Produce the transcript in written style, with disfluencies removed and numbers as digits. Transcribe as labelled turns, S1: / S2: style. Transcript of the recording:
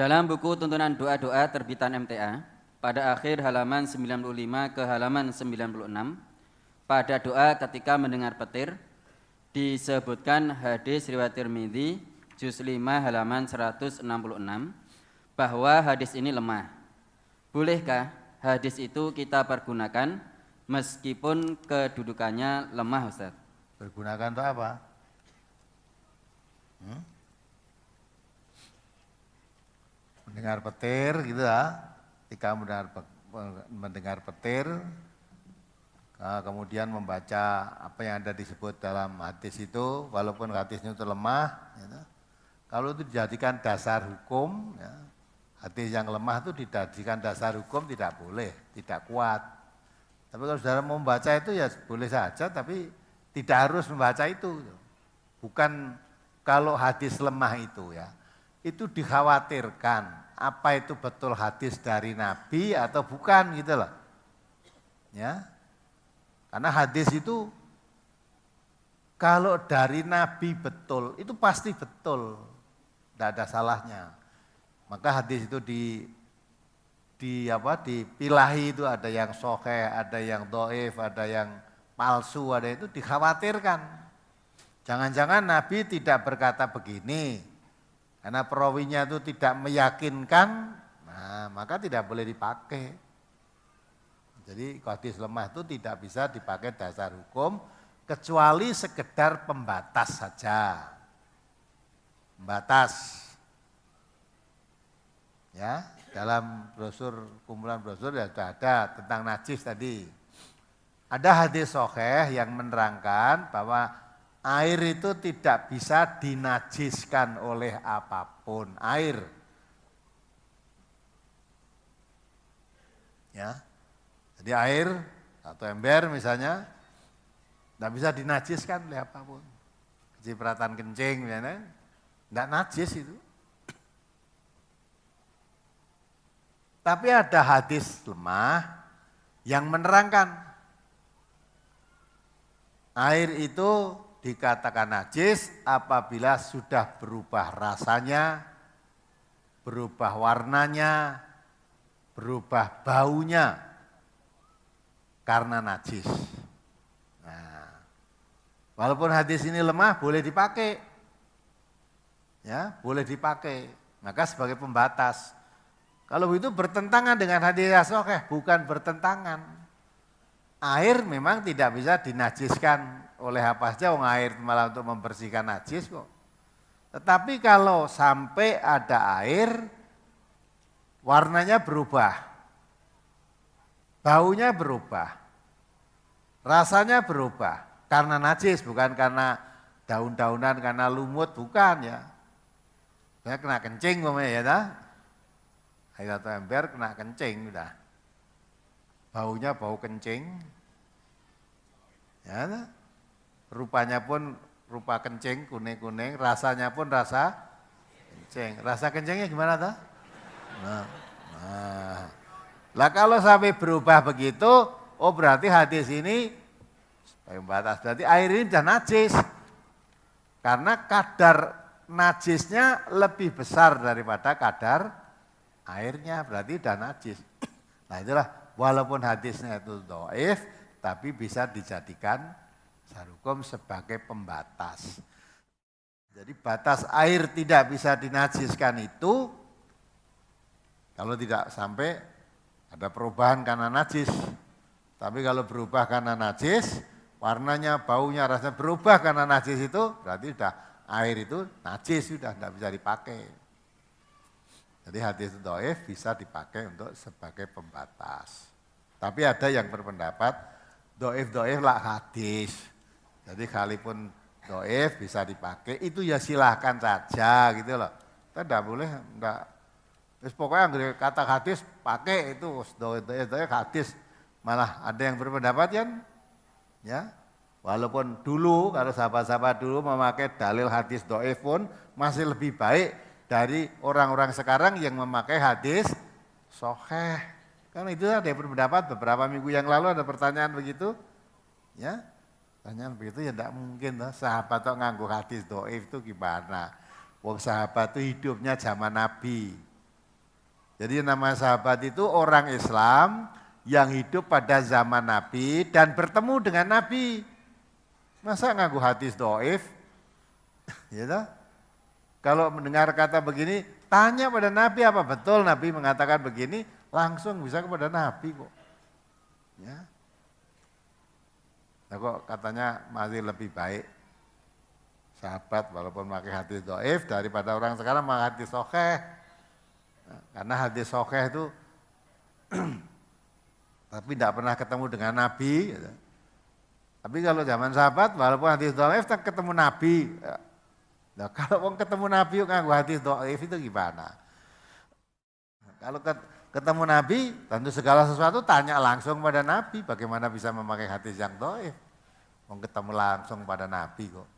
S1: Dalam buku tuntunan doa-doa terbitan MTA, pada akhir halaman 95 ke halaman 96, pada doa ketika mendengar petir, disebutkan hadis riwayat Tirmidzi juz 5 halaman 166 bahwa hadis ini lemah. Bolehkah hadis itu kita pergunakan meskipun kedudukannya lemah, Ustaz?
S2: Pergunakan untuk apa? Mendengar petir gitu ya. Ketika mendengar petir, kemudian membaca apa yang ada disebut dalam hadis itu, walaupun hadisnya itu lemah, gitu. Kalau itu dijadikan dasar hukum, ya, hadis yang lemah itu dijadikan dasar hukum tidak boleh, tidak kuat. Tapi kalau saudara mau membaca itu ya boleh saja, tapi tidak harus membaca itu. Bukan kalau hadis lemah itu ya, itu dikhawatirkan apa itu betul hadis dari Nabi atau bukan gitu loh. Ya. Karena hadis itu kalau dari Nabi betul, itu pasti betul. Tidak ada salahnya. Maka hadis itu dipilahi itu ada yang sahih, ada yang dhaif, ada yang palsu, ada itu dikhawatirkan. Jangan-jangan Nabi tidak berkata begini, karena perawinya itu tidak meyakinkan, nah maka tidak boleh dipakai. Jadi hadis lemah itu tidak bisa dipakai dasar hukum, kecuali sekedar pembatas saja. Pembatas. Ya, dalam brosur, kumpulan brosur ya sudah ada tentang najis tadi. Ada hadis sahih yang menerangkan bahwa air itu tidak bisa dinajiskan oleh apapun. Air. Ya. Jadi air atau ember misalnya tidak bisa dinajiskan oleh apapun. Kecipratan kencing misalnya, tidak najis itu. Tapi ada hadis lemah yang menerangkan air itu dikatakan najis apabila sudah berubah rasanya, berubah warnanya, berubah baunya karena najis. Nah, walaupun hadis ini lemah boleh dipakai. Ya, boleh dipakai. Maka sebagai pembatas. Kalau itu bertentangan dengan hadis sahih, bukan bertentangan. Air memang tidak bisa dinajiskan oleh apa saja, air malah untuk membersihkan najis kok. Tetapi kalau sampai ada air, warnanya berubah, baunya berubah, rasanya berubah, karena najis, bukan karena daun-daunan, karena lumut, bukan ya. Saya kena kencing ya dah. Air atau ember kena kencing udah. Baunya bau kencing. Ya, nah. Rupanya pun rupa kencing, kuning-kuning, rasanya pun rasa kencing. Rasa kencingnya gimana tuh? Lah kalau sampai berubah begitu, oh berarti hadis ini batas, berarti air ini sudah najis. Karena kadar najisnya lebih besar daripada kadar airnya, berarti sudah najis. Nah itulah, walaupun hadisnya itu dhaif, tapi bisa dijadikan dasar hukum sebagai pembatas. Jadi batas air tidak bisa dinajiskan itu, kalau tidak sampai ada perubahan karena najis. Tapi kalau berubah karena najis, warnanya, baunya, rasanya berubah karena najis itu, berarti sudah air itu najis, sudah tidak bisa dipakai. Jadi hadis dhaif bisa dipakai untuk sebagai pembatas. Tapi ada yang berpendapat dhaif lah hadis. Jadi kalaupun dhaif bisa dipakai, itu ya silahkan saja gitu loh. Kita tidak boleh, enggak. Terus pokoknya kata hadis pakai itu dhaif hadis. Malah ada yang berpendapat ya. Walaupun dulu kalau sahabat-sahabat dulu memakai dalil hadis dhaif pun masih lebih baik dari orang-orang sekarang yang memakai hadis sahih. Kan itu ada yang berpendapat beberapa minggu yang lalu ada pertanyaan begitu. Ya, pertanyaan begitu ya tidak mungkin. Sahabat kok nganggo hadis dhaif itu gimana? Wong sahabat itu hidupnya zaman Nabi. Jadi nama sahabat itu orang Islam yang hidup pada zaman Nabi dan bertemu dengan Nabi. Masa nganggu hadis doif? Ya toh? Kalau mendengar kata begini, tanya pada Nabi apa betul Nabi mengatakan begini, langsung bisa kepada Nabi kok. Ya. Nah kok katanya masih lebih baik sahabat walaupun pakai hadis doif daripada orang sekarang pakai hadis sahih. Nah, karena hadis sahih itu tapi tidak pernah ketemu dengan Nabi. Gitu. Tapi kalau zaman sahabat walaupun hadis doif ketemu Nabi. Nah, kalau mau ketemu Nabi nganggo hadis doif itu gimana? Kalau ketemu Nabi tentu segala sesuatu tanya langsung pada Nabi. Bagaimana bisa memakai hadis yang doif? Mau ketemu langsung pada Nabi kok.